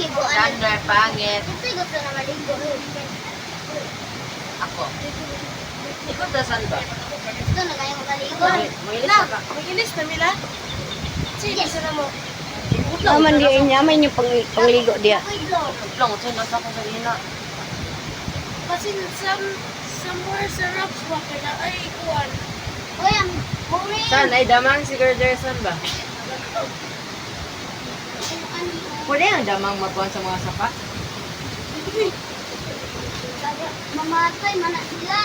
higuan. Sander, pangit. Ito gusto na maligo. Ako. Ikaw dasan ba? Gusto na kayo maligo. Mahilis ka. Maginis na mila. Sige, Yes. sana mo. Naman di inyaman yung pangligo dia. Ako'y glow. Lang, sa'yo nasa ako sa ina. Kasi somewhere sa rocks water na ay kuwan. Uy, ang boring. Saan? Ay damang si Gerderson ba? Pwede ang damang mapuan sa mga sapat? Mamatay, mana sila.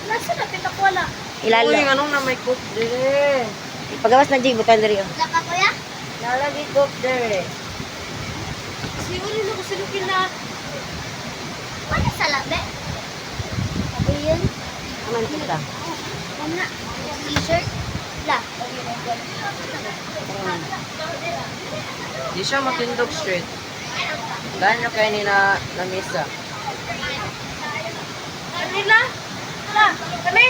Nasa na pitakwala. Uy, Ilalo. anong na may cook dire? Pagawas na jig butan diri. Laka kuya? Nalagi cook dire. Siguro na ko silupin na. Ano sa labi? Sabi yun. Aman kita. Mana? T-shirt? La. Di siya matindog straight. Ganyan kayo ni na misa. Kanila? Hala, kani?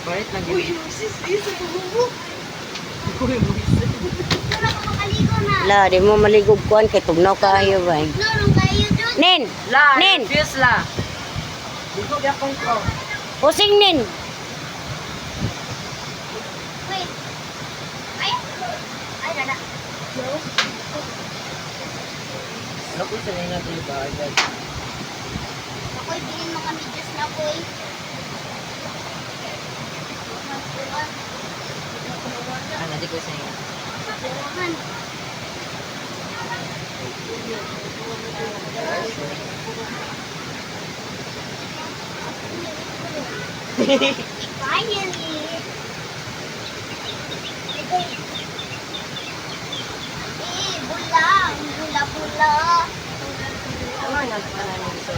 Parit lang Uy, yun. sis, isa bububo. Uy, Moises. Wala ka makaligo na. La, di mo maligog kuan kay tugnaw kayo ba. Norong kayo dun. Nin. La, Nin. refuse la. Dito di akong ko. Pusing nin. Wait. Ay. Ay, dada. Ano ko sa nina tayo ba? Agad. Ako'y bilhin mo kami just na ako'y. Ano, di ko sa nina. Tuhan. Finally. Bulang. Bula-bula. Ano nga nasa namin gusto?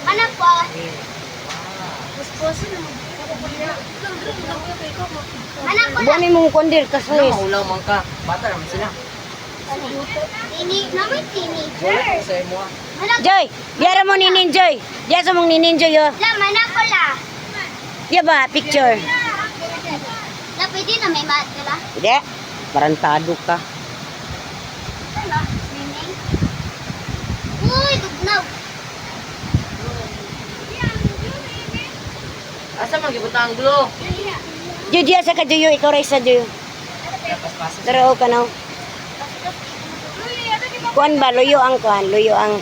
Anak ko. Puspusin naman. Anak ko Buwan lang. mo kondir Ano, kaslis. maulaw man ka. Bata naman sila. Namoy Wala teenager. ko sa imo. Anak Joy, diara mo ninin Joy. Diya sa mong ninin Joy oh. lang, anak ko lang. Diya ba picture? Na pwede na may mat ka lang. Hindi. Barantado ka. Ano? Nining? Uy, dugnaw. Asa man gibutang ang glue? Joy, diya sa ka Joy, ikaw rin sa Joy. Pas-pas. Daro ka na. Kuan ba luyo ang kuan, luyo ang.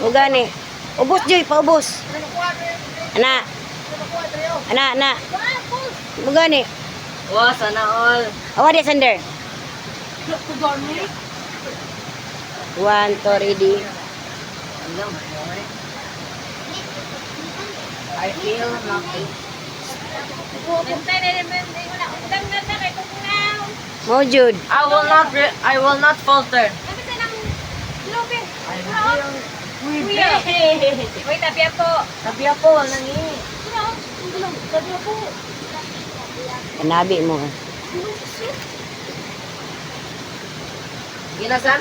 O gani. Ubos Joy, paubos. Ana. Ana. O gani. Wow, sana all. Awa di sender. 1 to ready. Alam mo, eh. I feel lucky. Mo Jud. I will not falter. Uy, tapi ako. Sabi ako, nangi. Tapi ako. Nabi mo. Ginasan?